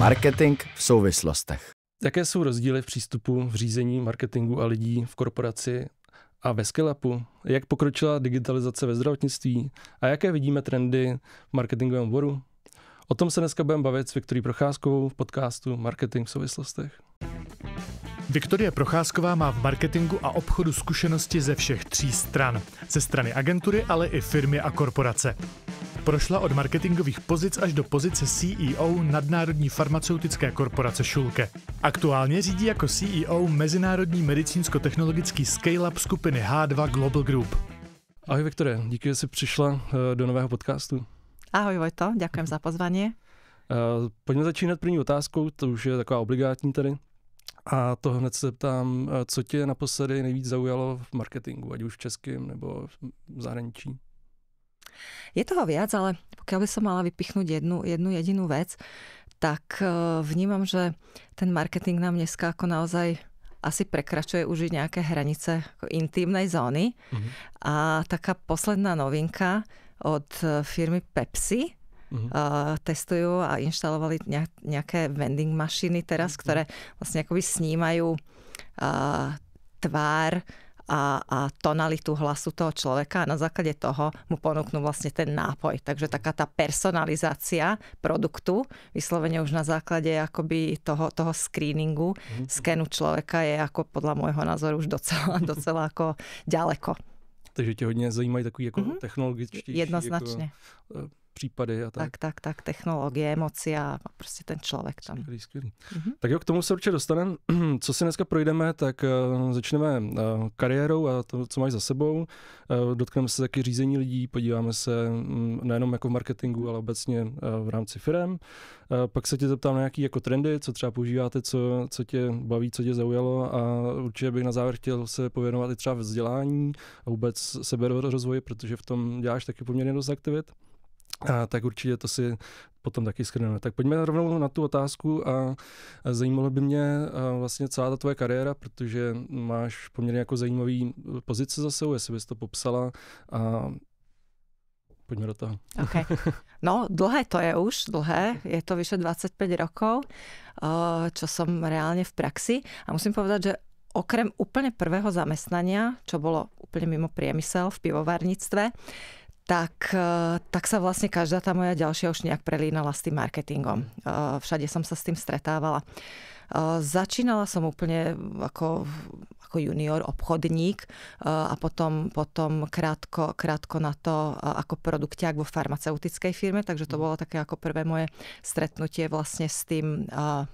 Marketing v souvislostech. Jaké jsou rozdíly v přístupu v řízení marketingu a lidí v korporaci a ve scale-upu? Jak pokročila digitalizace ve zdravotnictví? A jaké vidíme trendy v marketingovém oboru? O tom se dneska budeme bavit s Viktorií Procházkovou v podcastu Marketing v souvislostech. Viktorie Procházková má v marketingu a obchodu zkušenosti ze všech 3 stran. Ze strany agentury, ale i firmy a korporace. Prošla od marketingových pozic až do pozice CEO nadnárodní farmaceutické korporace Schülke. Aktuálně řídí jako CEO mezinárodní medicínsko-technologický scale-up skupiny H2 Global Group. Ahoj Viktorie, díky, že jsi přišla do nového podcastu. Ahoj Vojto, ďakujem za pozvanie. Pojďme začínat první otázkou, to už je taková obligátní tady. A to hned se ptám, co tě naposledy nejvíc zaujalo v marketingu, ať už v českém nebo v zahraničí? Je toho viac, ale pokiaľ by som mala vypichnúť jednu jedinú vec, tak vnímam, že ten marketing nám dneska ako naozaj asi prekračuje už nejaké hranice intímnej zóny. A taká posledná novinka od firmy Pepsi, testujú a inštalovali nejaké vending mašiny teraz, ktoré vlastne akoby snímajú tvár a tonalitu hlasu toho človeka a na základe toho mu ponúknú vlastne ten nápoj. Takže taká tá personalizácia produktu, vyslovene už na základe akoby toho screeningu, skenu človeka je ako podľa môjho názoru už docela ako ďaleko. Takže tě hodně zajímají takový jako technologičtější jednoznačně. Jako případy a tak. Tak, technologie, emocia a prostě ten člověk tam. Skvělý. Tak jo, k tomu se určitě dostaneme. Co si dneska projdeme, tak začneme kariérou a to, co máš za sebou. Dotkneme se taky řízení lidí, podíváme se nejenom jako v marketingu, ale obecně v rámci firem. Pak se tě zeptám na nějaký jako trendy, co třeba používáte, co tě baví, co tě zaujalo a určitě bych na závěr chtěl se pověnovat i třeba vzdělání a vůbec seberozvoji, protože v tom děláš taky poměrně dost aktivit. Tak určitě to si potom taky shrneme. Tak pojďme rovnou na tu otázku a zajímalo by mě vlastně celá ta tvoje kariéra, protože máš poměrně jako zajímavý pozice za sebou, jestli bys to popsala a poďme do toho. Okay. No, dlhé to je už, je to vyše 25 rokov, čo som reálne v praxi a musím povedať, že okrem úplne prvého zamestnania, čo bolo úplne mimo priemysel v pivovarníctve, tak sa vlastne každá tá moja ďalšia už nejak prelínala s tým marketingom. Všade som sa s tým stretávala. Začínala som úplne ako junior obchodník a potom krátko na to ako produkťák vo farmaceutickej firme, takže to bolo také ako prvé moje stretnutie vlastne s tým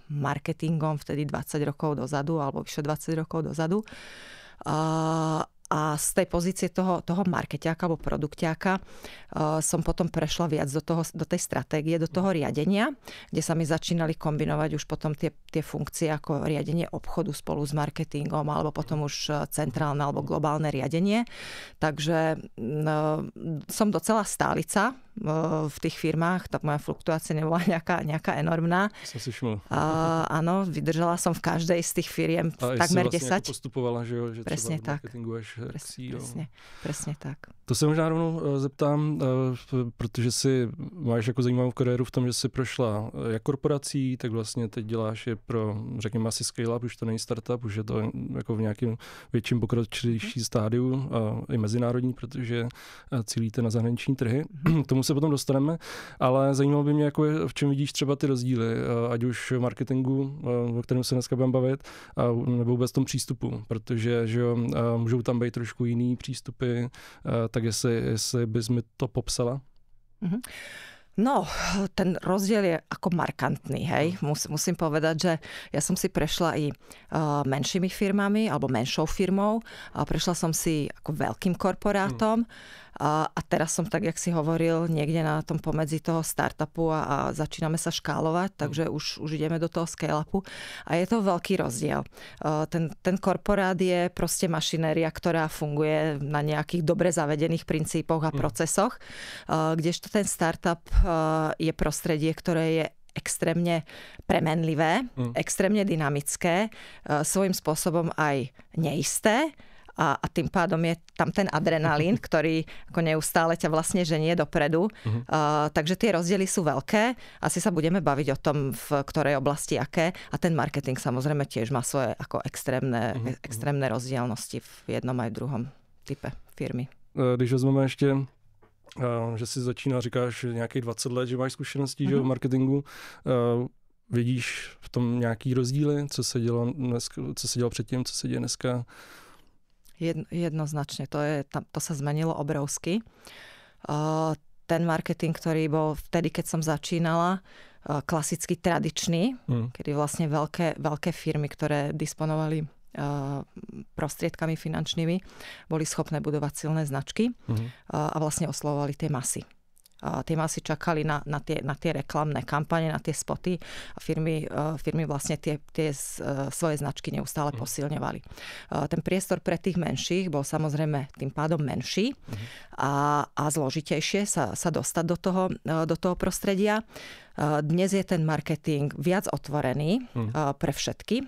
marketingom vtedy 20 rokov dozadu alebo vyše 20 rokov dozadu. A z tej pozície toho markeťáka alebo produkťáka som potom prešla viac do tej stratégie, do toho riadenia, kde sa mi začínali kombinovať už potom tie funkcie ako riadenie obchodu spolu s marketingom alebo potom už centrálne alebo globálne riadenie. Takže som docela stálica v tých firmách, tá moja fluktuácia nebola nejaká enormná. Som si všimol. Áno, vydržala som v každej z tých firiem takmer 10. A postupovala, že presne třeba v marketingu až Presne tak. To se možná rovnou zeptám, protože si máš jako zajímavou kariéru v tom, že jsi prošla jak korporací, tak vlastně teď děláš je pro, řekněme asi scale-up, už to není startup, už je to jako v nějakém větším pokročilejší stádiu i mezinárodní, protože cílíte na zahraniční trhy. K tomu se potom dostaneme, ale zajímalo by mě, jako v čem vidíš třeba ty rozdíly, ať už v marketingu, o kterém se dneska budeme bavit, nebo vůbec v tom přístupu, protože že jo, můžou tam být trošku jiný přístupy, tak jestli bys mi to popsala? No, ten rozdiel je ako markantný, hej. Musím povedať, že ja som si prešla i menšími firmami alebo menšou firmou. Prešla som si ako veľkým korporátom a teraz som, tak jak si hovoril, niekde na tom pomedzi toho startupu a začíname sa škálovať, takže už ideme do toho scale-upu a je to veľký rozdiel. Ten korporát je proste mašinéria, ktorá funguje na nejakých dobre zavedených princípoch a procesoch, kdežto ten startup je prostredie, ktoré je extrémne premenlivé, extrémne dynamické, svojím spôsobom aj neisté a tým pádom je tam ten adrenalín, ktorý ako neustále ťa vlastne ženie dopredu. Takže tie rozdiely sú veľké. Asi sa budeme baviť o tom, v ktorej oblasti aké. A ten marketing samozrejme tiež má svoje ako extrémne rozdielnosti v jednom aj v druhom type firmy. Když vezmeme ještě, že jsi začínal, říkáš nějakých 20 let, že máš zkušeností že, v marketingu, vidíš v tom nějaký rozdíly, co se dělo předtím, co se děje dneska? Jednoznačne, to sa zmenilo obrovsky. Ten marketing, ktorý bol vtedy, keď som začínala, klasicky tradičný, kedy vlastne veľké firmy, ktoré disponovali prostriedkami finančnými, boli schopné budovať silné značky a vlastne oslovovali tie masy. Tie masy čakali na tie reklamné kampane, na tie spoty a firmy vlastne tie svoje značky neustále posilňovali. Ten priestor pre tých menších bol samozrejme tým pádom menší a zložitejšie sa dostať do toho prostredia. Dnes je ten marketing viac otvorený pre všetky,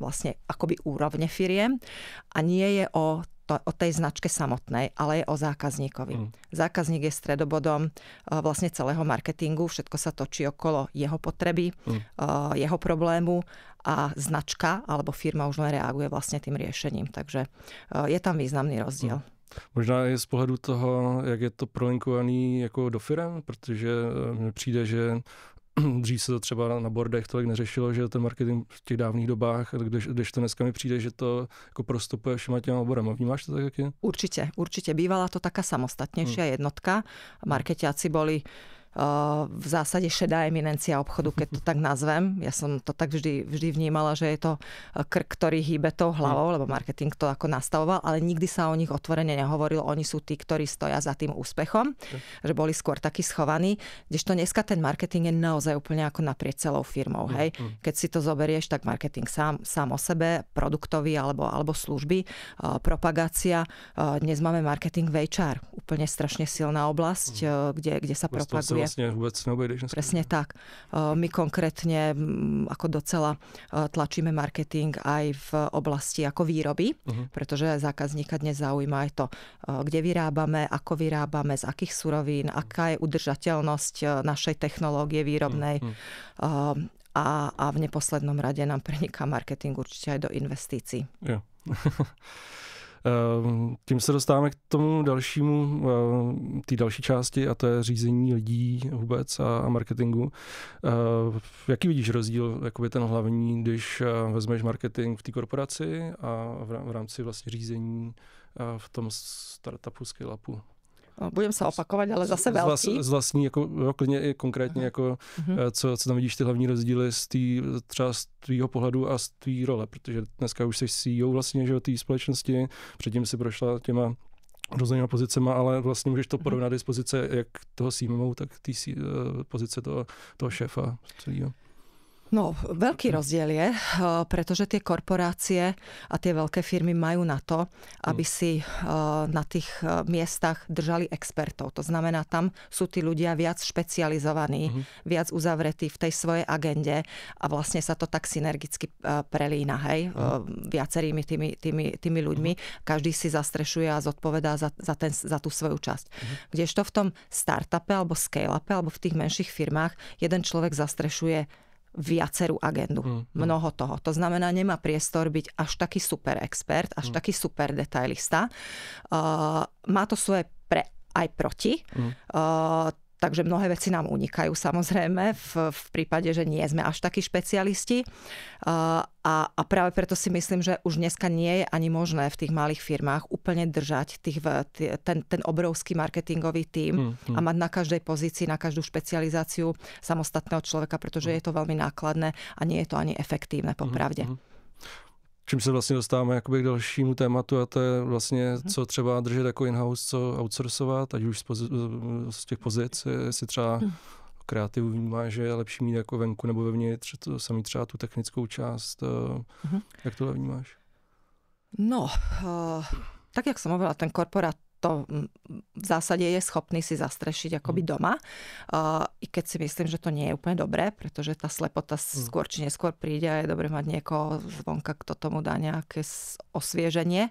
vlastne akoby úrovne firiem a nie je o tej značke samotnej, ale je o zákazníkovi. Zákazník je stredobodom vlastne celého marketingu, všetko sa točí okolo jeho potreby, jeho problému a značka alebo firma už len reaguje vlastne tým riešením. Takže je tam významný rozdiel. Možná i z pohledu toho, jak je to prolinkovaný jako do firem, protože mně přijde, že dřív se to třeba na bordech tolik neřešilo, že ten marketing v těch dávných dobách, když to dneska mi přijde, že to jako prostupuje všema těma oborama. Vnímáš to tak, jak je? Určite. Bývala to taká samostatnejšia jednotka. Marketiaci boli v zásade šedá eminencia obchodu, keď to tak nazvem. Ja som to tak vždy vnímala, že je to krk, ktorý hýbe tou hlavou, lebo marketing to ako nastavoval, ale nikdy sa o nich otvorene nehovorilo. Oni sú tí, ktorí stoja za tým úspechom, že boli skôr takí schovaní. Kdežto dneska ten marketing je naozaj úplne ako naprieč celou firmou. Hej? Keď si to zoberieš, tak marketing sám o sebe, produktový alebo služby, propagácia. Dnes máme marketing v HR. Úplne strašne silná oblasť, kde sa propaguje. Vlastne vôbec neobejdeš. Presne tak. My konkrétne ako docela tlačíme marketing aj v oblasti ako výroby, pretože zákazníka dnes zaujíma aj to, kde vyrábame, ako vyrábame, z akých surovín, aká je udržateľnosť našej technológie výrobnej. A v neposlednom rade nám preniká marketing určite aj do investícií. Jo. Tím se dostáváme k tomu dalšímu, té další části, a to je řízení lidí vůbec a marketingu. Jaký vidíš rozdíl, jakoby ten hlavní, když vezmeš marketing v té korporaci a v rámci vlastně řízení v tom startupu, scale-upu? Budem sa opakovať, ale zase veľký. Z vlastní, jako, jo, klidně i konkrétně, jako, co tam vidíš ty hlavní rozdíly třeba z tvýho pohledu a z tvý role, protože dneska už jsi CEO vlastně, že, té společnosti, předtím si prošla těma různýma pozicema, ale vlastně můžeš to porovnat z pozice jak toho CMO, tak té pozice toho šéfa celého. No, veľký rozdiel je, pretože tie korporácie a tie veľké firmy majú na to, aby si na tých miestach držali expertov. To znamená, tam sú tí ľudia viac špecializovaní, viac uzavretí v tej svojej agende a vlastne sa to tak synergicky prelína, hej, viacerými tými ľuďmi. Každý si zastrešuje a zodpovedá za tú svoju časť. Kdežto v tom startupe alebo scale-upe alebo v tých menších firmách jeden človek zastrešuje viacerú agendu. Mnoho toho. To znamená, nemá priestor byť až taký super expert, až taký super detailista. Má to svoje pre aj proti. Takže mnohé veci nám unikajú samozrejme v prípade, že nie sme až takí špecialisti. A práve preto si myslím, že už dneska nie je ani možné v tých malých firmách úplne držať ten obrovský marketingový tím a mať na každej pozícii, na každú špecializáciu samostatného človeka, pretože je to veľmi nákladné a nie je to ani efektívne, popravde. Čím se vlastně dostáváme jakoby k dalšímu tématu, a to je vlastně, co třeba držet jako in-house, co outsourcovat, ať už z těch pozic, jestli třeba kreativu vnímá, že je lepší mít jako venku nebo vevnitř, to samý třeba tu technickou část. Jak to vnímáš? No, tak jak som hovorila, ten to v zásade je schopný si zastrešiť akoby doma. I keď si myslím, že to nie je úplne dobré, pretože tá slepota skôr či neskôr príde a je dobre mať niekoho zvonka, kto tomu dá nejaké osvieženie.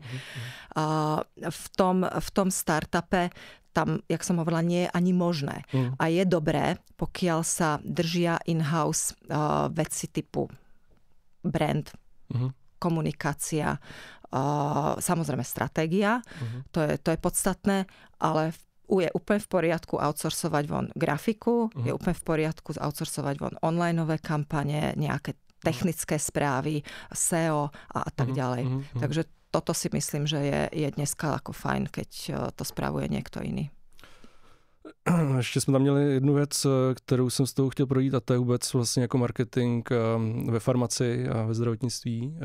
V tom startupe tam, jak som hovorila, nie je ani možné. A je dobré, pokiaľ sa držia in-house veci typu brand, komunikácia, samozrejme stratégia, to je podstatné, ale je úplne v poriadku outsourcovať von grafiku, je úplne v poriadku outsourcovať von onlineové kampane, nejaké technické správy, SEO a tak ďalej. Takže toto si myslím, že je dneska ako fajn, keď to spravuje niekto iný. Ještě jsme tam měli jednu věc, kterou jsem s tou chtěl projít, a to je vůbec vlastně jako marketing ve farmaci a ve zdravotnictví.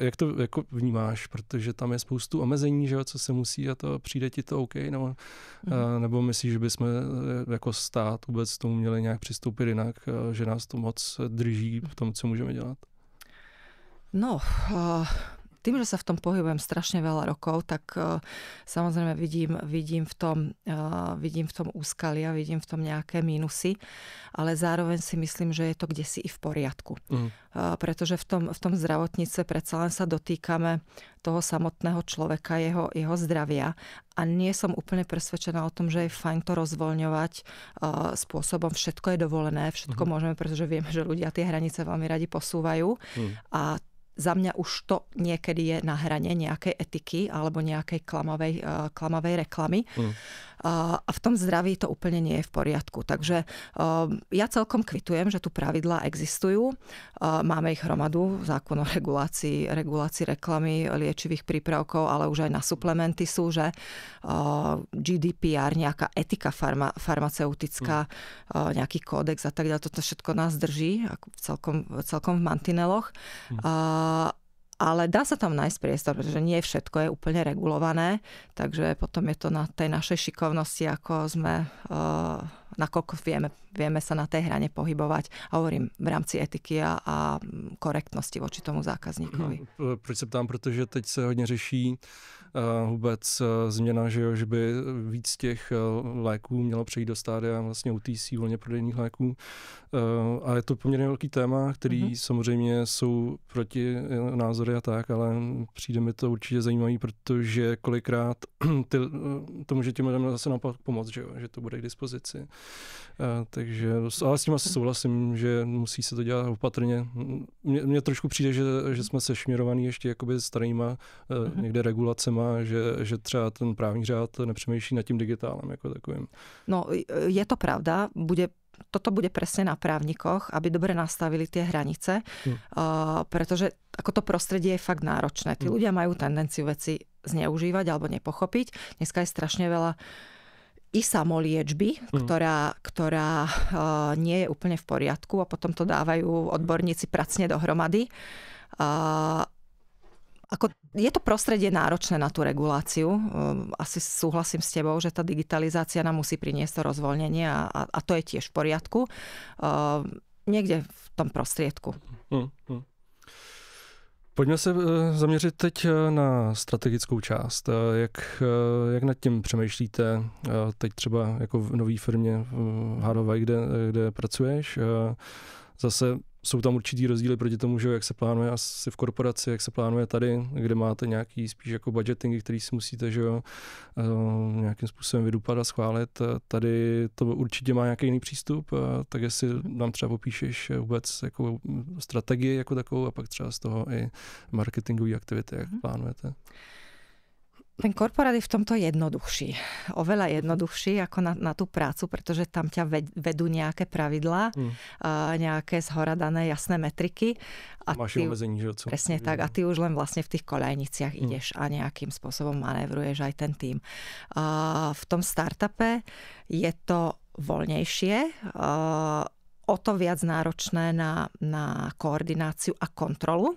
Jak to jako vnímáš? Protože tam je spoustu omezení, že jo, co se musí, a to přijde ti to OK? Nebo myslíš, že bychom jako stát vůbec tomu měli nějak přistoupit jinak, že nás to moc drží v tom, co můžeme dělat? No, tým, že sa v tom pohybujem strašne veľa rokov, tak samozrejme vidím v tom úskalia, vidím v tom nejaké mínusy, ale zároveň si myslím, že je to kdesi i v poriadku. Pretože v tom zdravotníctve predsa len sa dotýkame toho samotného človeka, jeho zdravia, a nie som úplne presvedčená o tom, že je fajn to rozvoľňovať spôsobom všetko je dovolené, všetko môžeme, pretože vieme, že ľudia tie hranice veľmi radi posúvajú a za mňa už to niekedy je na hrane nejakej etiky alebo nejakej klamavej reklamy. A v tom zdraví to úplne nie je v poriadku. Takže ja celkom kvitujem, že tu pravidlá existujú. Máme ich hromadu, zákon o regulácii reklamy liečivých prípravkov, ale už aj na suplementy sú, že GDPR, nejaká etika farmaceutická, nejaký kódex a tak ďalej. Toto všetko nás drží celkom v mantineloch. Ale dá sa tam nájsť priestor, pretože nie všetko je úplne regulované, takže potom je to na tej našej šikovnosti, ako sme, nakoľko vieme sa na tej hrane pohybovať. A hovorím v rámci etiky a korektnosti voči tomu zákazníkovi. Proč se ptám? Protože teď se hodně řeší vůbec změna, že by víc těch léků mělo přejít do stádia vlastně UTC, volně prodejných léků. A je to poměrně velký téma, který samozřejmě jsou proti názory a tak, ale přijde mi to určitě zajímavý, protože kolikrát to může těm lidem zase naopak pomoct, že to bude k dispozici. Takže, ale s tím asi souhlasím, že musí se to dělat opatrně. Mně trošku přijde, že jsme sešměrovaný ještě jakoby starýma někde regulacema, že třeba ten právní řád nepřemýšlí nad tím digitálem jako takovým. No, je to pravda. Toto bude presne na právnikoch, aby dobre nastavili tie hranice, pretože ako to prostredie je fakt náročné. Tí ľudia majú tendenciu veci zneužívať alebo nepochopiť. Dneska je strašne veľa i samoliečby, ktorá nie je úplne v poriadku, a potom to dávajú odborníci pracne dohromady. Je to prostredie náročné na tú reguláciu. Asi súhlasím s tebou, že tá digitalizácia nám musí priniesť to rozvoľnenie a to je tiež v poriadku. Niekde v tom prostriedku. Pojďme se zaměřit teď na strategickou část. Jak nad tím přemýšlíte teď třeba jako v nové firmě v Hadaway, kde pracuješ? Zase jsou tam určitý rozdíly proti tomu, že jak se plánuje asi v korporaci, jak se plánuje tady, kde máte nějaký spíš jako budgetingy, který si musíte, že jo, nějakým způsobem vydupat a schválit. Tady to určitě má nějaký jiný přístup, tak jestli nám třeba popíšeš vůbec jako strategii jako takovou a pak třeba z toho i marketingové aktivity, jak plánujete. Ten korporát je v tomto jednoduchší. Oveľa jednoduchší ako na tú prácu, pretože tam ťa vedú nejaké pravidlá, nejaké zhoradané jasné metriky. A máš omezení, že? Presne tak. A ty už len vlastne v tých koľajniciach ideš a nejakým spôsobom manévruješ aj ten tím. V tom startupe je to voľnejšie. o to viac náročné na koordináciu a kontrolu.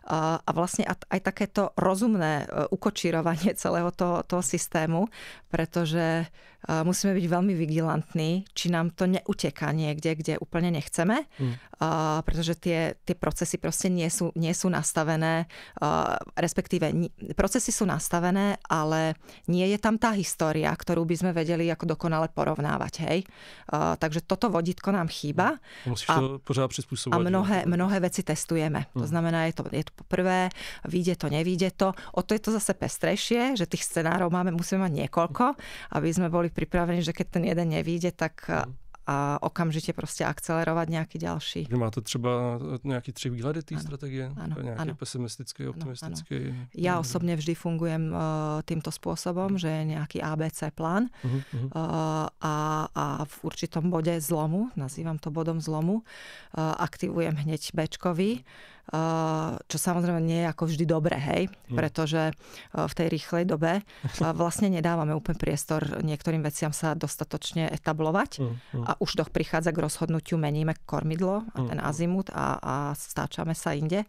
A vlastne aj takéto rozumné ukočírovanie celého toho systému, pretože musíme byť veľmi vigilantní, či nám to neuteká niekde, kde úplne nechceme, pretože tie procesy proste nie sú nastavené, respektíve procesy sú nastavené, ale nie je tam tá história, ktorú by sme vedeli ako dokonale porovnávať. Hej? Takže toto vodítko nám chýba. Musíš to pořád prispôsobovať. A mnohé veci testujeme. To znamená, je to poprvé, vyjde to, nevyjde to. O to je to zase pestrejšie, že tých scenárov musíme mať niekoľko, aby sme boli pripravení, že keď ten jeden nevyjde, tak a okamžite proste akcelerovať nejaký ďalší. Máte třeba nejaké 3 výhľady tej stratégie? Áno, nejaký pesimistický, optimistický? Áno. Ja osobne vždy fungujem týmto spôsobom, že je nejaký ABC plán a v určitom bode zlomu, nazývam to bodom zlomu, aktivujem hneď Bčkový, čo samozrejme nie je ako vždy dobre, hej, pretože v tej rýchlej dobe vlastne nedávame úplne priestor niektorým veciam sa dostatočne etablovať a už doch prichádza k rozhodnutiu, meníme kormidlo a ten azimut a stáčame sa inde.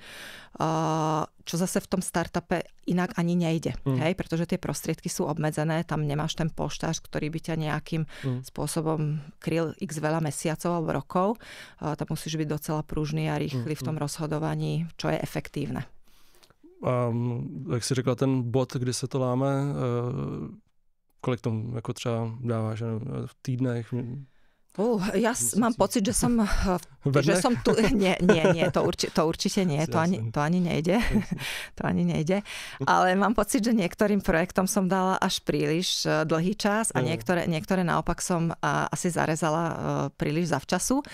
Čo zase v tom startupe inak ani nejde, hej, pretože tie prostriedky sú obmedzené, tam nemáš ten poštář, ktorý by ťa nejakým spôsobom kryl x veľa mesiacov alebo rokov. Tam musíš byť docela pružný a rýchly v tom rozhodovaní, čo je efektívne. A jak jsi řekla, ten bod, kdy se to láme, kolik tomu jako třeba dáváš v týdnech? Ja mám pocit, že som tu... Nie, to určite nie. To ani nejde. To ani nejde. Ale mám pocit, že niektorým projektom som dala až príliš dlhý čas a niektoré naopak som asi zarezala príliš zavčasu.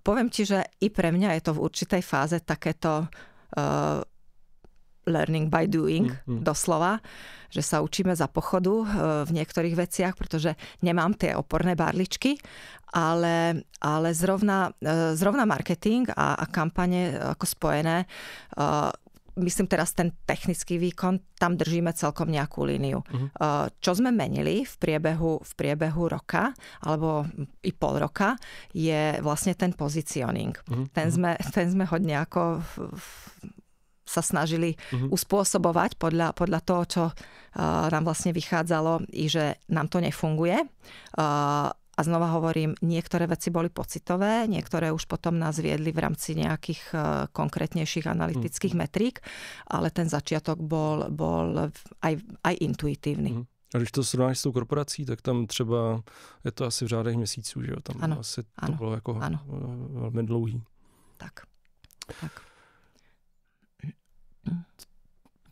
Poviem ti, že i pre mňa je to v určitej fáze takéto learning by doing, doslova, že sa učíme za pochodu v niektorých veciach, pretože nemám tie oporné barličky, ale zrovna marketing a kampane ako spojené, myslím teraz ten technický výkon, tam držíme celkom nejakú líniu. Čo sme menili v priebehu roka, alebo i pol roka, je vlastne ten positioning. Ten sme hodne ako sa snažili uspôsobovať podľa toho, čo nám vlastne vychádzalo, i že nám to nefunguje. A znova hovorím, niektoré veci boli pocitové, niektoré už potom nás viedli v rámci nejakých konkrétnejších analytických metrík, ale ten začiatok bol aj intuitívny. A když to srovnáš s tou korporací, tak tam třeba je to asi v řádech měsíců, že jo? Tam ano, asi to bylo jako velmi dlouhý. Tak.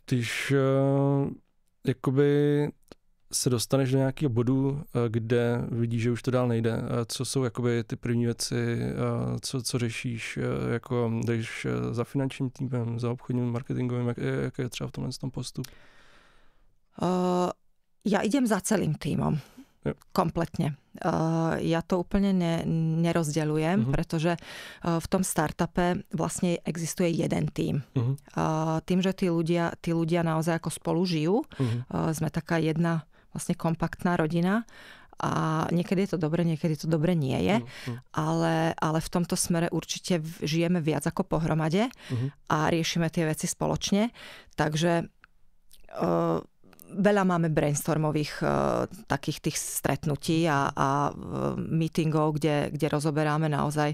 Když jakoby se dostaneš do nějakého bodu, kde vidíš, že už to dál nejde, co jsou jakoby ty první věci, co řešíš, jako jdeš za finančním týmem, za obchodním marketingovým, jak je třeba v tomhle tom postup? Ja idem za celým tímom. Kompletne. Ja to úplne nerozdeľujem, pretože v tom startupe vlastne existuje jeden tím. Tým, že tí ľudia naozaj ako spolu žijú, sme taká jedna vlastne kompaktná rodina a niekedy je to dobre, niekedy to dobre nie je, ale v tomto smere určite žijeme viac ako pohromade a riešime tie veci spoločne. Takže veľa máme brainstormových takých tých stretnutí a meetingov, kde rozoberáme naozaj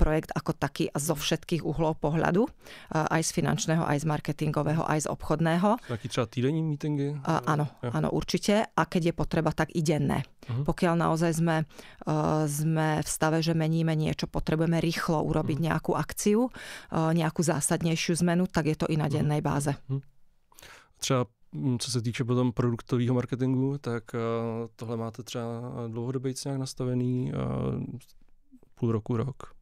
projekt ako taký a zo všetkých uhlov pohľadu, aj z finančného, aj z marketingového, aj z obchodného. Taký třeba týdenní meetingy? Áno, určite. A keď je potreba, tak i denné. Pokiaľ naozaj sme v stave, že meníme niečo, potrebujeme rýchlo urobiť nejakú akciu, nejakú zásadnejšiu zmenu, tak je to i na dennej báze. Třeba co se týče potom produktového marketingu, tak tohle máte třeba dlouhodobě nějak nastavený, půl roku, rok?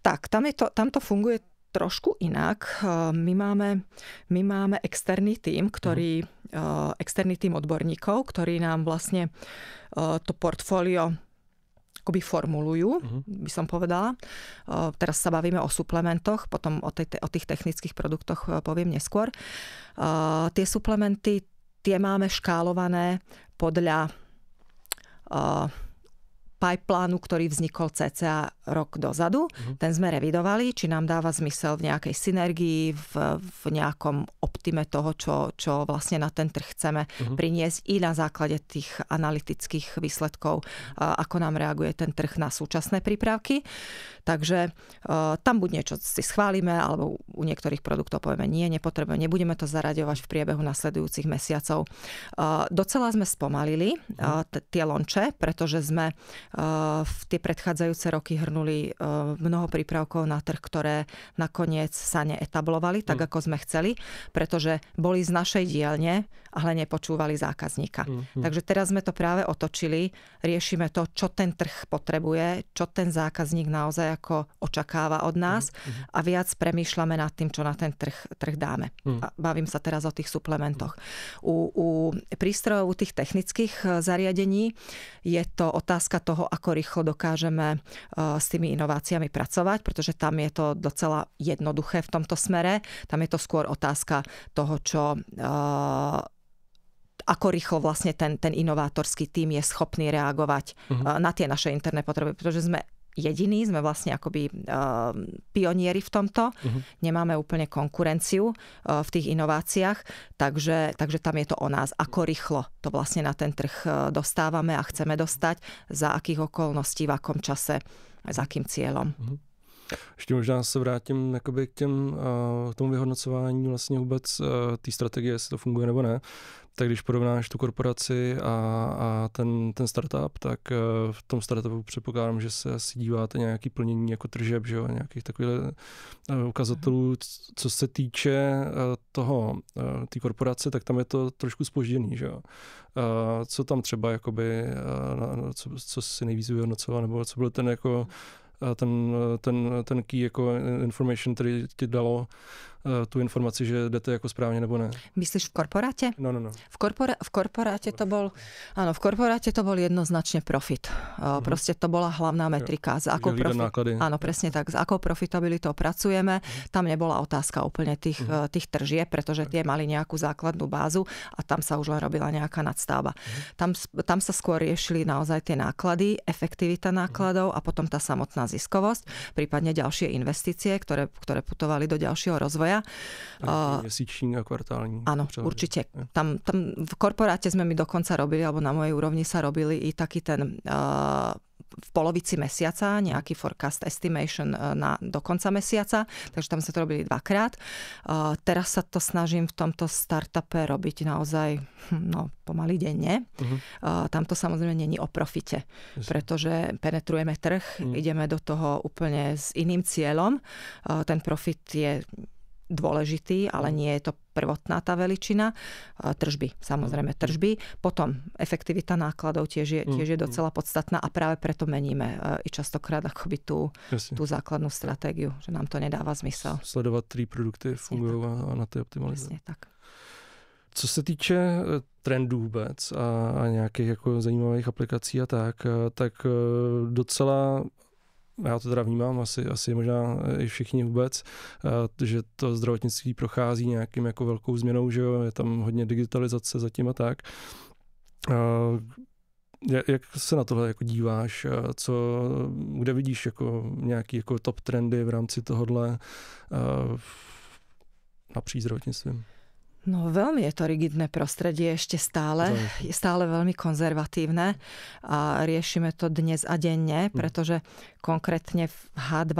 Tak, tam to funguje trošku inak. My máme externý tím, externý tím odborníkov, ktorí nám vlastne to portfólio akoby formulujú, by som povedala. Teraz sa bavíme o suplementoch, potom o tých technických produktoch poviem neskôr. Tie suplementy, tie máme škálované podľa pipelinu, ktorý vznikol cca rok dozadu. Ten sme revidovali, či nám dáva zmysel v nejakej synergii, v nejakom optime toho, čo vlastne na ten trh chceme priniesť i na základe tých analytických výsledkov, ako nám reaguje ten trh na súčasné prípravky. Takže tam buď niečo si schválime, alebo u niektorých produktov povieme nie, nepotrebujeme, nebudeme to zaraďovať v priebehu nasledujúcich mesiacov. Docela sme spomalili tie launche, pretože sme v tie predchádzajúce roky hrnuli mnoho prípravkov na trh, ktoré nakoniec sa neetablovali tak, ako sme chceli, pretože boli z našej dielne, ale nepočúvali zákazníka. Takže teraz sme to práve otočili, riešime to, čo ten trh potrebuje, čo ten zákazník naozaj ako očakáva od nás a viac premýšľame nad tým, čo na ten trh dáme. A bavím sa teraz o tých suplementoch. U prístrojov, u tých technických zariadení je to otázka toho, ako rýchlo dokážeme s tými inováciami pracovať, pretože tam je to docela jednoduché v tomto smere. Tam je to skôr otázka toho, ako rýchlo vlastne ten inovátorský tím je schopný reagovať na tie naše interné potreby, pretože sme jediní, sme vlastne akoby pionieri v tomto. Nemáme úplne konkurenciu v tých inováciách, takže tam je to o nás, ako rýchlo to vlastne na ten trh dostávame a chceme dostať, za akých okolností, v akom čase, s akým cieľom. Ještě možná se vrátím k tomu vyhodnocování vlastně vůbec té strategie, jestli to funguje nebo ne. Tak když porovnáš tu korporaci a ten startup, tak v tom startupu předpokládám, že se asi díváte nějaký plnění jako tržeb, že jo, nějakých takových ukazatelů. Co se týče té korporace, tak tam je to trošku zpožděný, že jo. Co tam třeba jakoby, co si nejvíc vyhodnocoval, nebo co byl ten jako ten key jako information, který ti dalo tu informaci, že jdete jako správně nebo ne. Myslíš v korporáte? No. V korporáte to bol, áno, v korporáte to bol jednoznačne profit. Proste to bola hlavná metrika. Za akou áno, presne tak. S akou profitabilitou pracujeme. Tam nebola otázka úplne tých tržieb, pretože tie mali nejakú základnú bázu a tam sa už len robila nejaká nadstavba. Tam sa skôr riešili naozaj tie náklady, efektivita nákladov a potom tá samotná ziskovosť, prípadne ďalšie investície, ktoré putovali do ďalšieho rozvoja. Měsíční a kvartální. Áno, určite. Tam v korporáte sme my dokonca robili, alebo na mojej úrovni sa robili i taký ten v polovici mesiaca, nejaký forecast estimation do konca mesiaca, takže tam sa to robili dvakrát. Teraz sa to snažím v tomto startupe robiť naozaj pomaly denne. Tam to samozrejme není o profite, pretože penetrujeme trh, ideme do toho úplne s iným cieľom. Ten profit je dôležitý, ale nie je to prvotná tá veličina. Tržby, samozrejme tržby. Potom efektivita nákladov tiež je docela podstatná a práve preto meníme i častokrát akoby tú základnú stratégiu, že nám to nedáva zmysel. Sledovat, ktoré produkty fungujú a na to optimalizovat. Presne tak. Co se týče trendů vůbec a nějakých jako zajímavých aplikací a tak docela já to teda vnímám, asi možná i všichni vůbec, že to zdravotnictví prochází nějakým jako velkou změnou, že jo, je tam hodně digitalizace zatím a tak. Jak se na tohle jako díváš? Kde vidíš jako nějaký jako top trendy v rámci tohodle napříč zdravotnictvím? No veľmi je to rigidné prostredie ešte stále. Je stále veľmi konzervatívne a riešime to dnes a denne, pretože konkrétne v H2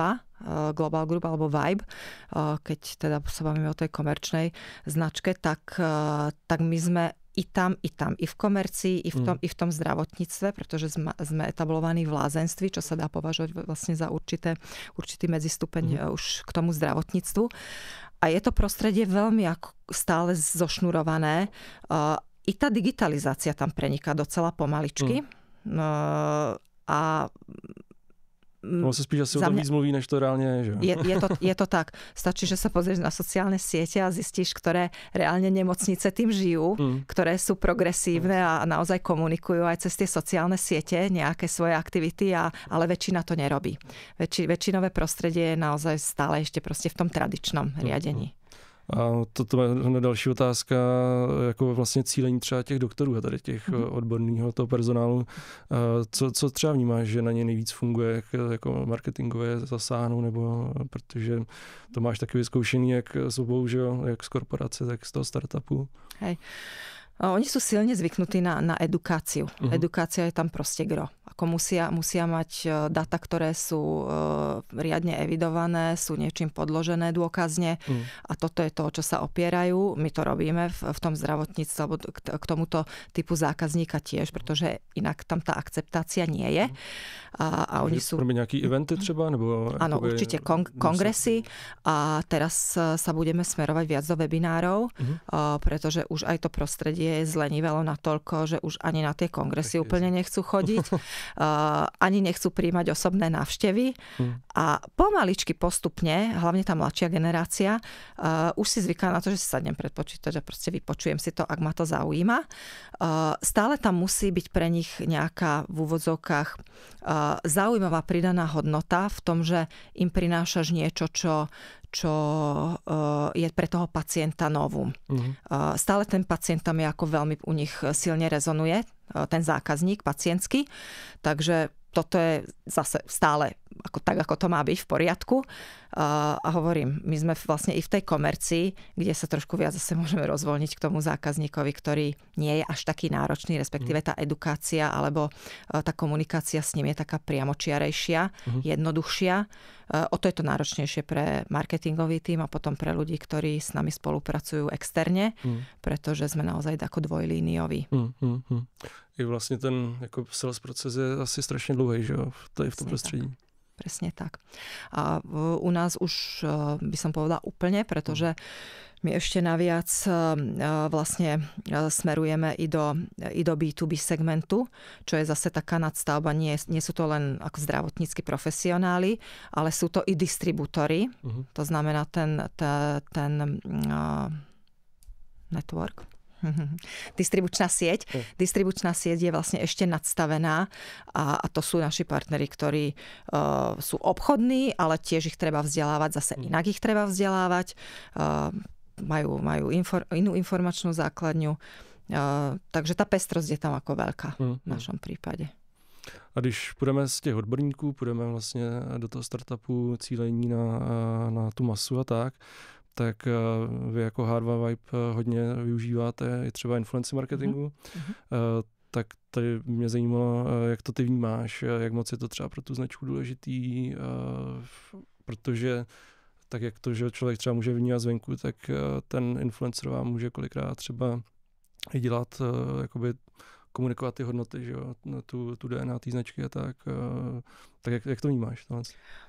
Global Group alebo Vibe, keď teda sa bavíme o tej komerčnej značke, tak my sme i tam, i v komercii, i v tom zdravotníctve, pretože sme etablovaní v lázenství, čo sa dá považovať vlastne za určitý medzistupeň už k tomu zdravotníctvu. A je to prostredie veľmi stále zošnurované. I tá digitalizácia tam preniká docela pomaličky. A No sa spíš asi o tom víc mluví, než to reálne je, že? Je to tak. Stačí, že sa pozrieš na sociálne siete a zistíš, ktoré reálne nemocnice tým žijú, ktoré sú progresívne a naozaj komunikujú aj cez tie sociálne siete nejaké svoje aktivity, ale väčšina to nerobí. Väčšinové prostredie je naozaj stále ešte proste v tom tradičnom riadení. A to je další otázka, jako vlastně cílení třeba těch doktorů a tady těch odborného toho personálu. Co třeba vnímáš, že na ně nejvíc funguje, jak jako marketingově zasáhnou, nebo protože to máš taky vyzkoušený jak s obou, že jo, jak z korporace, tak z toho startupu. Hej. Oni sú silne zvyknutí na edukáciu. Edukácia je tam proste gro. Ako musia mať data, ktoré sú riadne evidované, sú niečím podložené dôkazne a toto je to, o čo sa opierajú. My to robíme v tom zdravotníctve, alebo k tomuto typu zákazníka tiež, pretože inak tam tá akceptácia nie je. A oni sú... Robí nejaké eventy třeba? Nebo áno, určite kongresy a teraz sa budeme smerovať viac do webinárov, pretože už aj to prostredie je zlenivelo natoľko, že už ani na tie kongresy úplne nechcú chodiť, ani nechcú príjmať osobné návštevy a pomaličky postupne, hlavne tá mladšia generácia, už si zvyká na to, že si sadnem pred počítač a proste vypočujem si to, ak ma to zaujíma. Stále tam musí byť pre nich nejaká v úvodzovkách zaujímavá pridaná hodnota v tom, že im prinášaš niečo, čo je pre toho pacienta novum. Stále ten pacient tam je ako veľmi u nich silne rezonuje, ten zákazník pacientský, takže toto je zase stále ako to má byť v poriadku. A hovorím, my sme vlastne i v tej komercii, kde sa trošku viac zase môžeme rozvoľniť k tomu zákazníkovi, ktorý nie je až taký náročný, respektíve tá edukácia alebo tá komunikácia s ním je taká priamočiarejšia, jednoduchšia. O to je to náročnejšie pre marketingový tím a potom pre ľudí, ktorí s nami spolupracujú externe, pretože sme naozaj ako dvojlínioví. I vlastne ten jako sales proces je asi strašne dlouhý, že jo, v tom prostredí. Presne tak. A u nás už by som povedala úplne, pretože my ešte naviac vlastne smerujeme i do B2B segmentu, čo je zase taká nadstavba. Nie sú to len ako zdravotnícky profesionáli, ale sú to i distribútory. To znamená ten network. Distribučná sieť je vlastne ešte nadstavená a to sú naši partneri, ktorí sú obchodní, ale tiež ich treba vzdelávať, zase inak ich treba vzdelávať. Majú inú informačnú základňu, takže tá pestrosť je tam ako veľká v našom prípade. A když půjdeme z těch odborníků, půjdeme vlastně do toho startupu cílení na tu masu a tak vy jako Hardware Vibe hodně využíváte i třeba influencer marketingu, tak tady mě zajímalo, jak to ty vnímáš, jak moc je to třeba pro tu značku důležitý, protože tak jak to, že člověk třeba může vnímat zvenku, tak ten influencer vám může kolikrát třeba i dělat, jakoby komunikovat ty hodnoty, že jo, tu DNA té značky a tak jak to vnímáš?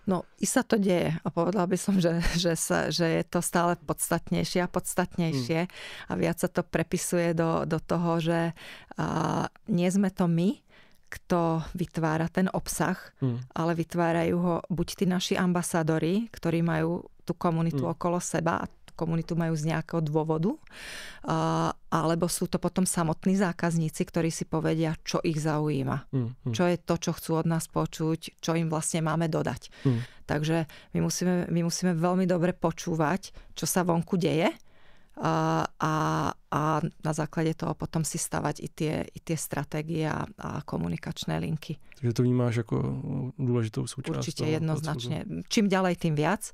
No, i sa to deje a povedala by som, že je to stále podstatnejšie a podstatnejšie a viac sa to prepisuje do toho, že nie sme to my, kto vytvára ten obsah, ale vytvárajú ho buď tí naši ambasádori, ktorí majú tú komunitu okolo seba a komunitu majú z nejakého dôvodu, alebo sú to potom samotní zákazníci, ktorí si povedia, čo ich zaujíma. Čo je to, čo chcú od nás počuť, čo im vlastne máme dodať. Takže my musíme veľmi dobre počúvať, čo sa vonku deje a na základe toho potom si stavať i tie stratégie a komunikačné linky. Takže to vnímáš ako dôležitou súčasť? Určite, jednoznačne. Čím ďalej, tým viac.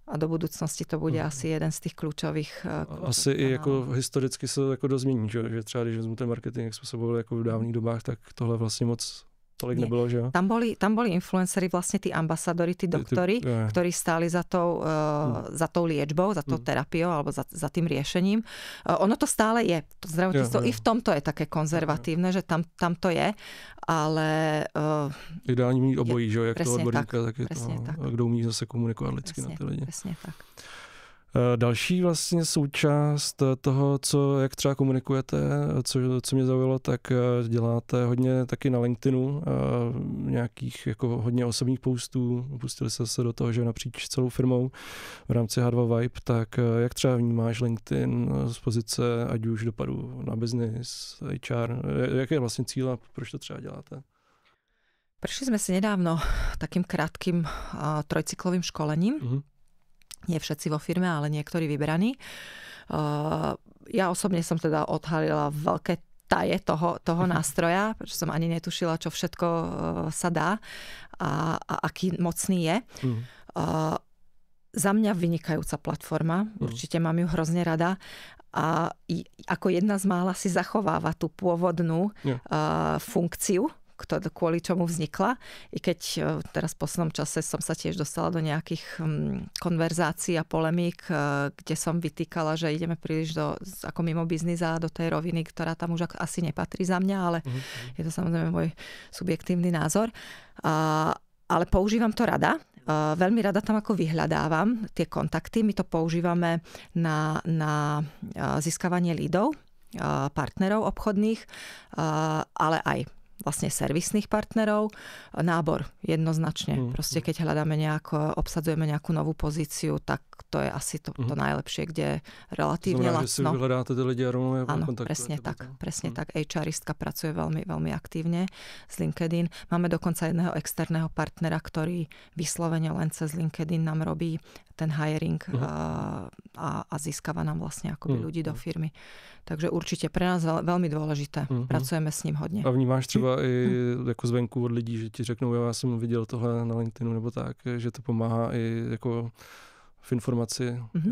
A do budoucnosti to bude asi jeden z těch klíčových. Asi i jako historicky se jako dozmění, že třeba když vezmu ten marketing, jak způsoboval jako v dávných dobách, tak tohle vlastně moc tolik nebylo, že jo? Tam boli influenceri, vlastne tí ambasadori, tí doktori, ktorí stáli za tou liečbou, za tou terapiou alebo za tým riešením. Ono to stále je. To zdravotníctvo i v tomto je také konzervatívne, že tam to je, ale... Ideální mít obojí, že jo? Jak to odborníka, tak je to, kdo umí zase komunikovat lidsky na ty lidi. Presne tak. Další vlastně součást toho, jak třeba komunikujete, co mě zaujalo, tak děláte hodně taky na LinkedInu, nějakých jako hodně osobních postů, pustili jste se do toho, že napříč celou firmou v rámci Hardware Vibe, tak jak třeba vnímáš LinkedIn z pozice ať už dopadu na business, HR, jaký je vlastně cíl a proč to třeba děláte? Prešli sme si nedávno takým krátkým trojcyklovým školením, Nie všetci vo firme, ale niektorí vybraní. Ja osobne som teda odhalila veľké taje toho nástroja, pretože som ani netušila, čo všetko sa dá a aký mocný je. Za mňa vynikajúca platforma, určite mám ju hrozne rada a ako jedna z mála si zachováva tú pôvodnú funkciu, kvôli čomu vznikla. I keď teraz v poslednom čase som sa tiež dostala do nejakých konverzácií a polemík, kde som vytýkala, že ideme príliš ako mimo biznisa do tej roviny, ktorá tam už asi nepatrí za mňa, ale je to samozrejme môj subjektívny názor. Ale používam to rada. Veľmi rada tam ako vyhľadávam tie kontakty. My to používame na získavanie lídov, partnerov obchodných, ale aj vlastne servisných partnerov, nábor jednoznačne. Proste keď hľadáme obsadzujeme nejakú novú pozíciu, tak to je asi to najlepšie, kde relatívne lacno. Že si vyhľadáte ty lidi a rovno áno, presne tak. HRistka pracuje veľmi, veľmi aktívne z LinkedIn. Máme dokonca jedného externého partnera, ktorý vyslovene len cez LinkedIn nám robí ten hiring a získava nám vlastne akoby ľudí do firmy. Takže určite pre nás veľmi dôležité. Pracujeme s ním hodně. A vnímáš třeba i jako zvenku od lidí, že ti řeknou, já jsem viděl tohle na LinkedInu nebo tak, že to pomáhá i jako v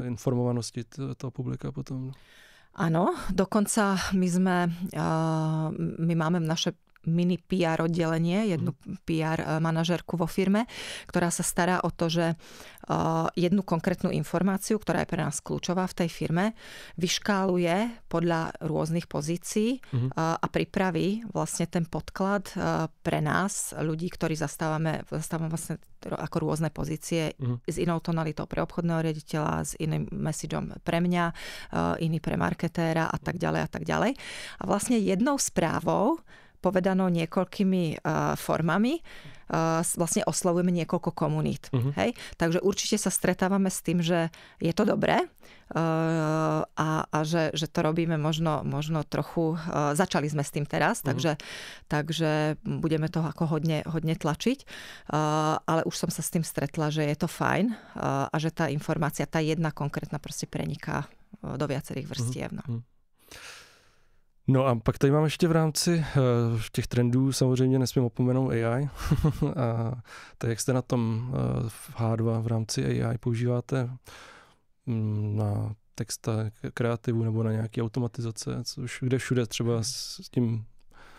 informovanosti toho publika potom? Áno, dokonca my máme naše mini PR oddelenie, jednu PR manažérku vo firme, ktorá sa stará o to, že jednu konkrétnu informáciu, ktorá je pre nás kľúčová v tej firme, vyškáluje podľa rôznych pozícií a pripraví vlastne ten podklad pre nás, ľudí, ktorí zastávame vlastne ako rôzne pozície s inou tonalitou pre obchodného riaditeľa, s iným messageom pre mňa, iný pre marketéra a tak ďalej a tak ďalej. A vlastne jednou správou povedanou niekoľkými formami, vlastne oslovujeme niekoľko komunít. Hej? Takže určite sa stretávame s tým, že je to dobré a že to robíme možno trochu, začali sme s tým teraz, takže budeme to ako hodne tlačiť, ale už som sa s tým stretla, že je to fajn a že tá informácia, tá jedna konkrétna proste preniká do viacerých vrstiev. No a pak tady mám ještě v rámci těch trendů, samozřejmě nesmím opomenout AI. A tak jak jste na tom v H2 v rámci AI používáte na texta kreativu nebo na nějaké automatizace, což kde všude třeba s tím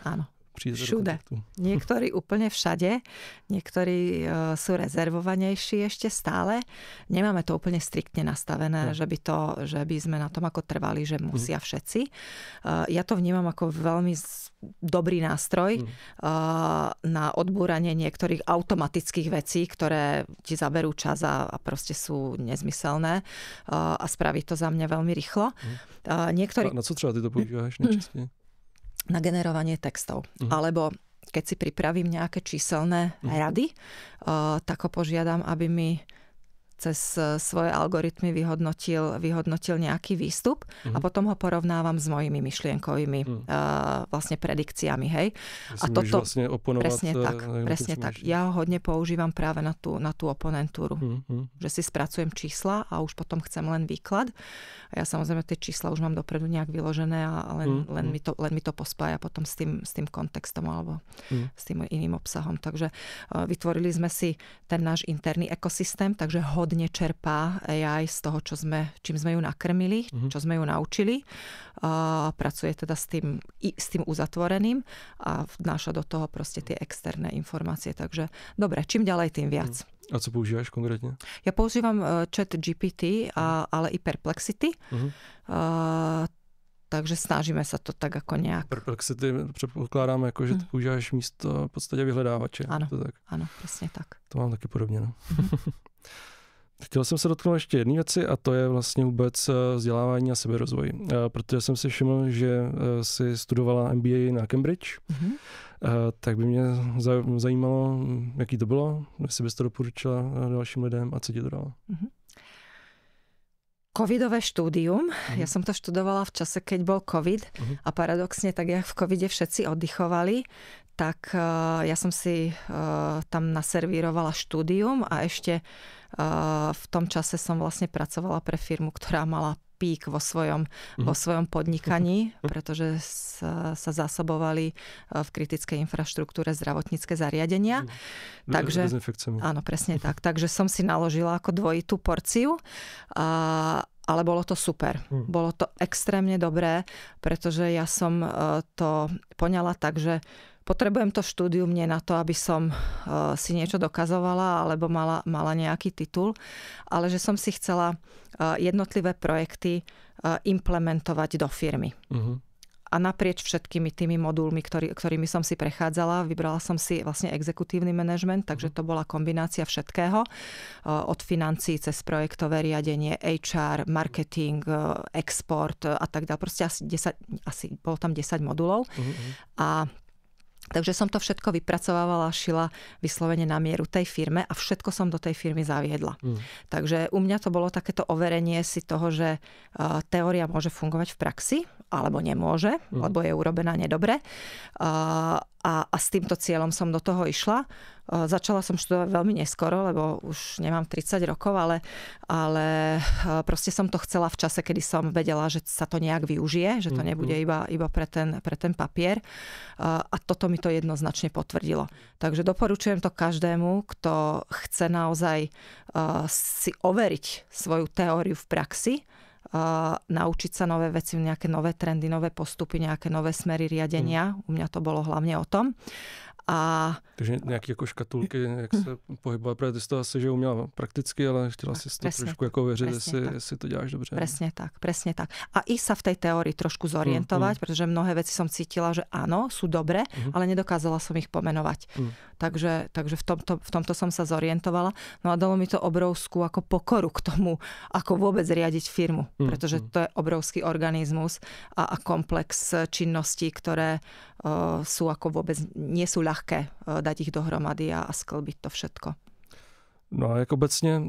áno. Všude. Niektorí úplne všade, niektorí sú rezervovanejší ešte stále. Nemáme to úplne striktne nastavené, že by sme na tom ako trvali, že musia všetci. Ja to vnímam ako veľmi dobrý nástroj na odbúranie niektorých automatických vecí, ktoré ti zaberú čas a proste sú nezmyselné a spraví to za mňa veľmi rýchlo. Na co třeba ty to používáš najčastejšie? Na generovanie textov. Alebo keď si pripravím nejaké číselné rady, tak ho požiadam, aby mi cez svoje algoritmy vyhodnotil nejaký výstup a potom ho porovnávam s mojimi myšlienkovými vlastne predikciami. Hej? A toto vlastne oponovať, presne tak. Ja ho hodne používam práve na tú oponentúru. Že si spracujem čísla a už potom chcem len výklad. A ja samozrejme tie čísla už mám dopredu nejak vyložené a len mi to pospája potom s tým kontextom alebo s tým iným obsahom. Takže vytvorili sme si ten náš interný ekosystém, takže hodne čerpá AI z toho, čím sme ju nakrmili, čo sme ju naučili. Pracuje teda s tým uzatvoreným a vnáša do toho proste tie externé informácie. Takže dobre, čím ďalej, tým viac. A co používáš konkrétně? Ja používam ChatGPT, ale i Perplexity. Takže snažíme sa to tak ako nejak... Perplexity předpokládáme, jako, že ty používáš místo v podstatě vyhledávače. Áno, presne tak. To mám taky podobně. No. Chtěl jsem se dotknout ještě jedné věci a to je vlastně vůbec vzdělávání a seberozvoj. Protože jsem si všiml, že si studovala MBA na Cambridge, tak by mě zajímalo, jaký to bylo, jestli byste to doporučila dalším lidem a co ti to dalo. Covidové štúdium. Ja som to študovala v čase, keď bol covid a paradoxne, tak jak v covide všetci oddychovali, tak ja som si tam naservírovala štúdium a ešte v tom čase som vlastne pracovala pre firmu, ktorá mala pík vo svojom podnikaní, pretože sa zásobovali v kritickej infraštruktúre zdravotnícke zariadenia. Takže, áno, presne tak. Takže som si naložila ako dvojitú porciu, ale bolo to super. Bolo to extrémne dobré, pretože ja som to poňala tak, že potrebujem to štúdium nie na to, aby som si niečo dokazovala alebo mala nejaký titul, ale že som si chcela jednotlivé projekty implementovať do firmy. A naprieč všetkými tými modulmi, ktorými som si prechádzala, vybrala som si vlastne exekutívny manažment, takže to bola kombinácia všetkého. Od financií cez projektové riadenie, HR, marketing, export a tak ďalej. Proste asi bolo tam 10 modulov. Takže som to všetko vypracovávala, šila vyslovene na mieru tej firme a všetko som do tej firmy zaviedla. Takže u mňa to bolo takéto overenie si toho, že teória môže fungovať v praxi, alebo nemôže, lebo je urobená nedobre. A s týmto cieľom som do toho išla. Začala som študovať veľmi neskoro, lebo už nemám 30 rokov, ale proste som to chcela v čase, kedy som vedela, že sa to nejak využije, že to nebude iba pre ten papier. A toto mi to jednoznačne potvrdilo. Takže doporučujem to každému, kto chce naozaj si overiť svoju teóriu v praxi, naučiť sa nové veci, nejaké nové trendy, nové postupy, nejaké nové smery riadenia. U mňa to bolo hlavne o tom. Takže nějaké jako škatulky, jak se pohybovat, protože ty jsi to asi že uměla prakticky, ale chtěla si to trošku jako věřit, jestli to děláš dobře. Presne tak. A i sa v tej teórii trošku zorientovať, pretože mnohé veci som cítila, že áno, sú dobré, ale nedokázala som ich pomenovať. Takže v tomto som sa zorientovala. No a dalo mi to obrovskú ako pokoru k tomu, ako vôbec riadiť firmu, pretože to je obrovský organizmus a komplex činností, ktoré sú ako vôbec, nie sú ľahké dať ich dohromady a sklbiť to všetko. No a jak obecně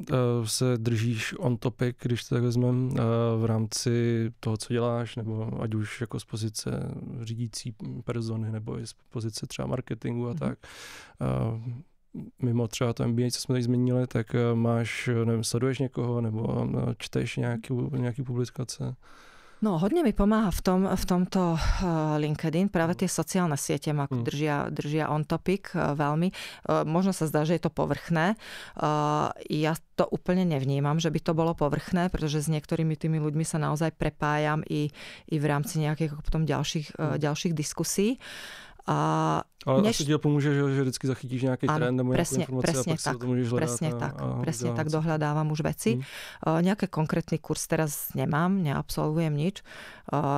se držíš on topic, když to tak vezmem, v rámci toho, co děláš, nebo ať už jako z pozice řídící persony, nebo i z pozice třeba marketingu a tak. Mimo třeba to MBA, co jsme tady zmínili, tak máš, nevím, sleduješ někoho, nebo čteš nějaký publikace? No, hodne mi pomáha v tomto LinkedIn, práve tie sociálne siete ma držia on topic veľmi. Možno sa zdá, že je to povrchné. Ja to úplne nevnímam, že by to bolo povrchné, pretože s niektorými tými ľuďmi sa naozaj prepájam i v rámci nejakých potom ďalších diskusí. Ale asi ti to pomůže, že vždycky zachytíš nějaký trend nebo nějakou informaci a pak si to můžeš hledat. Presne tak, dohľadávam už veci. Nejaký konkrétny kurz teraz nemám, neabsolvujem nič.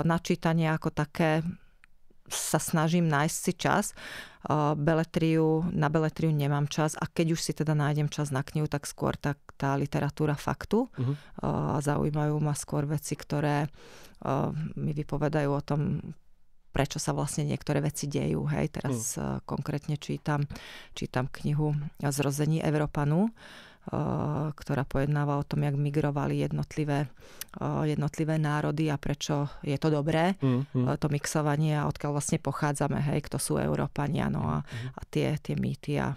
Na čítanie ako také sa snažím nájsť si čas. Na beletriu nemám čas a keď už si teda nájdem čas na knihu, tak skôr tá literatúra faktu. Zaujímajú ma skôr veci, ktoré mi vypovedajú o tom, prečo sa vlastne niektoré veci dejú. Hej, teraz konkrétne čítam knihu Zrození Evropanu, ktorá pojednáva o tom, jak migrovali jednotlivé národy a prečo je to dobré, to mixovanie a odkiaľ vlastne pochádzame, hej, kto sú Európania, no a tie mýty a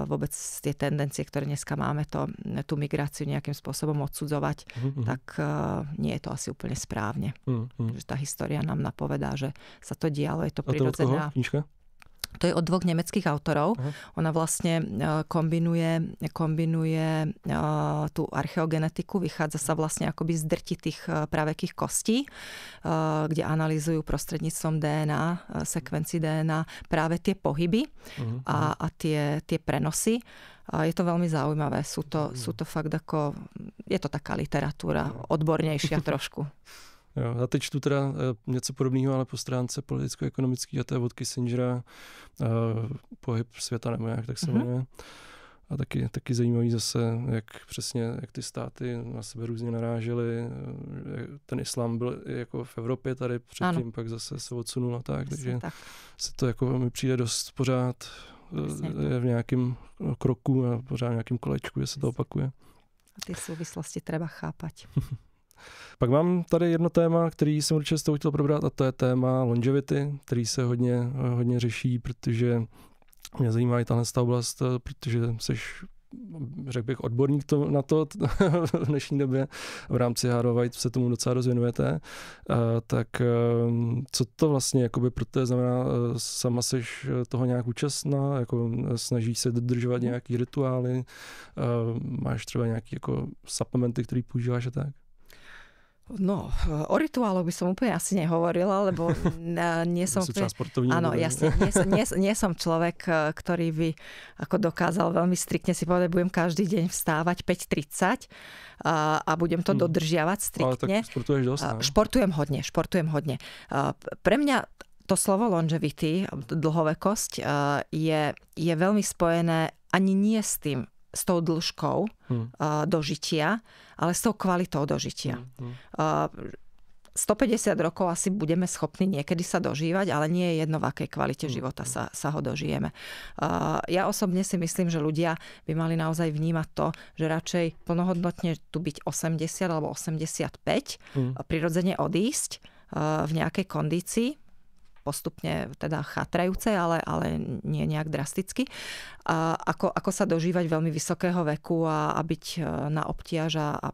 vôbec tie tendencie, ktoré dneska máme, tú migráciu nejakým spôsobom odsudzovať, tak nie je to asi úplne správne. Že tá história nám napovedá, že sa to dialo, je to prirodzená. To je od dvoch nemeckých autorov. Ona vlastne kombinuje tú archeogenetiku, vychádza sa vlastne akoby z drtitých pravekých kostí, kde analýzujú prostredníctvom DNA, sekvencií DNA práve tie pohyby a tie prenosy. Je to veľmi zaujímavé. Sú to fakt ako, je to taká literatúra odbornejšia trošku. Jo, já teď čtu teda něco podobného, ale po stránce politicko-ekonomický a to je od Kissingera Pohyb světa nebo jak tak se jmenuje. A taky zajímavý zase, jak ty státy na sebe různě narážely. Ten islám byl jako v Evropě tady předtím, pak zase se odsunul a tak. Takže se to jako mi přijde dost pořád je v nějakém kroku a pořád v nějakém kolečku, že se to opakuje. A tie súvislosti treba chápať. Pak mám tady jedno téma, který jsem určitě s tou chtěl probrat, a to je téma longevity, který se hodně řeší, protože mě zajímá i tahle oblast, protože seš, řekl bych, odborník na to v dnešní době. V rámci Hardware se tomu docela rozvěnujete. Tak co to vlastně jakoby pro to znamená? Sama seš toho nějak účastná? Jako snažíš se dodržovat nějaký rituály? Máš třeba nějaký jako suplementy, který používáš a tak? No, o rituáloch by som úplne asi nehovorila, lebo nie som... Áno, jasne, nie som človek, ktorý by ako dokázal veľmi striktne si povedať, budem každý deň vstávať 5:30 a budem to dodržiavať striktne. Ale tak športuješ dosť, ne? Športujem hodne. Pre mňa to slovo longevity, dlhovekosť, je veľmi spojené ani nie s tou dĺžkou dožitia, ale s tou kvalitou dožitia. 150 rokov asi budeme schopní niekedy sa dožívať, ale nie je jedno, v akej kvalite života sa ho dožijeme. Ja osobne si myslím, že ľudia by mali naozaj vnímať to, že radšej plnohodnotne tu byť 80 alebo 85, prirodzene odísť v nejakej kondícii, postupne teda chatrajúce, ale nie nejak drasticky. Ako sa dožívať veľmi vysokého veku a byť na obtiaž a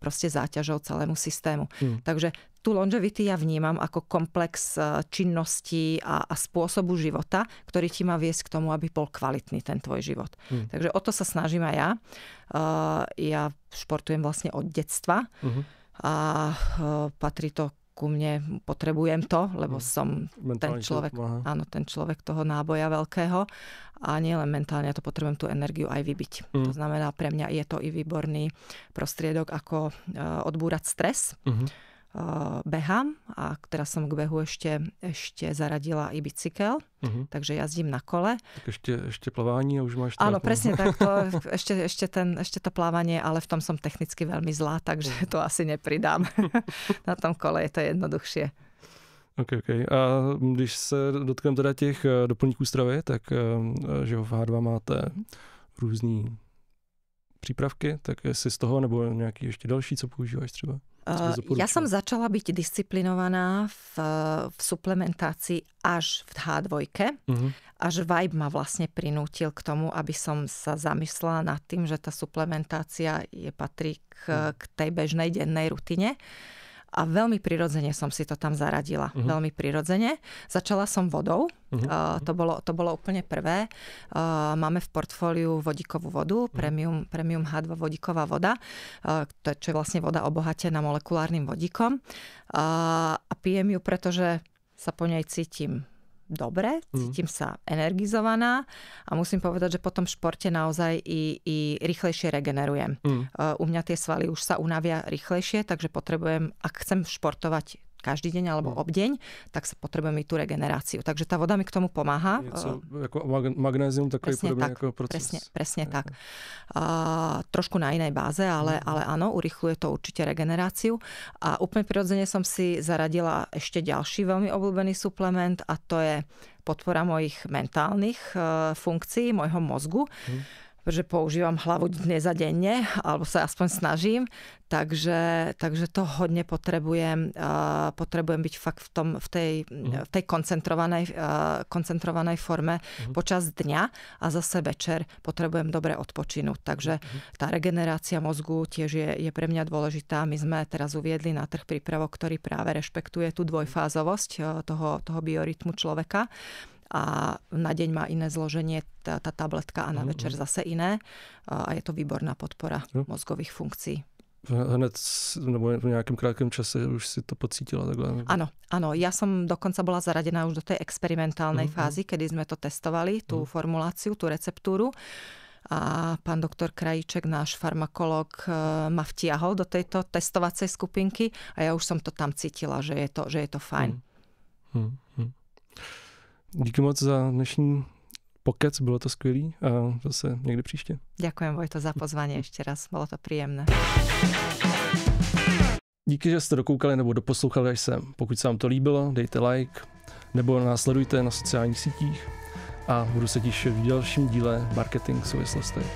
proste záťažou celému systému. Takže tú longevity ja vnímam ako komplex činností a spôsobu života, ktorý ti má viesť k tomu, aby bol kvalitný ten tvoj život. Takže o to sa snažím aj ja. Ja športujem vlastne od detstva a patrí to ku mne, potrebujem to, lebo som ten človek toho náboja veľkého a nie len mentálne, ja to potrebujem tú energiu aj vybiť. To znamená, pre mňa je to i výborný prostriedok, ako odbúrať stres. Behám a teraz som k behu ešte zaradila i bicykel, takže jazdím na kole. Tak ešte plavání a už máš... Áno, presne tak, ešte to plávanie, ale v tom som technicky veľmi zlá, takže to asi nepridám. Na tom kole je to jednoduchšie. OK. A když se dotkneme teda těch doplňků stravy, tak že v H2 máte různý přípravky, tak jestli z toho nebo nějaký ještě další, co používáš třeba? Ja som začala byť disciplinovaná v suplementácii až v H2. Až Vibe ma vlastne prinútil k tomu, aby som sa zamyslela nad tým, že tá suplementácia patrí k tej bežnej dennej rutine. A veľmi prirodzene som si to tam zaradila. Veľmi prirodzene. Začala som vodou. To bolo úplne prvé. Máme v portfóliu vodíkovú vodu, Premium H2 vodíková voda, čo je vlastne voda obohatená molekulárnym vodíkom. A pijem ju, pretože sa po nej cítim dobre, cítim sa energizovaná a musím povedať, že po tom športe naozaj i rýchlejšie regenerujem. U mňa tie svaly už sa unavia rýchlejšie, takže potrebujem, ak chcem športovať každý deň alebo obdeň, tak sa potrebujem i tú regeneráciu. Takže tá voda mi k tomu pomáha. Něco ako magnézium, takový podobný ako proces. Presne tak. Trošku na inej báze, ale áno, urychluje to určite regeneráciu. A úplne prirodzene som si zaradila ešte ďalší veľmi obľúbený suplement a to je podpora mojich mentálnych funkcií, môjho mozgu. Pretože používam hlavu dnes a denne, alebo sa aspoň snažím, takže to hodne potrebujem byť fakt v tej koncentrovanej forme počas dňa a zase večer potrebujem dobre odpočinúť. Takže tá regenerácia mozgu tiež je pre mňa dôležitá. My sme teraz uviedli na trh prípravok, ktorý práve rešpektuje tú dvojfázovosť toho biorytmu človeka. A na deň má iné zloženie tá tabletka a na večer zase iné. A je to výborná podpora mozgových funkcií. Hned, nebo v nejakom krátkom čase už si to pocítila takhle? Áno. Ja som dokonca bola zaradená už do tej experimentálnej fázy, kedy sme to testovali, tú formuláciu, tú receptúru. A pán doktor Krajíček, náš farmakolog, ma vtiahol do tejto testovacej skupinky a ja už som to tam cítila, že je to fajn. Díky moc za dnešní pokec, bylo to skvělý a zase někdy příště. Ďakujem, Vojto, za pozvanie ešte raz, bolo to príjemné. Díky, že jste dokoukali nebo doposlouchali až sem. Pokud se vám to líbilo, dejte like nebo následujte na sociálních sítích a budu se těšit v dalším díle Marketing v souvislostech.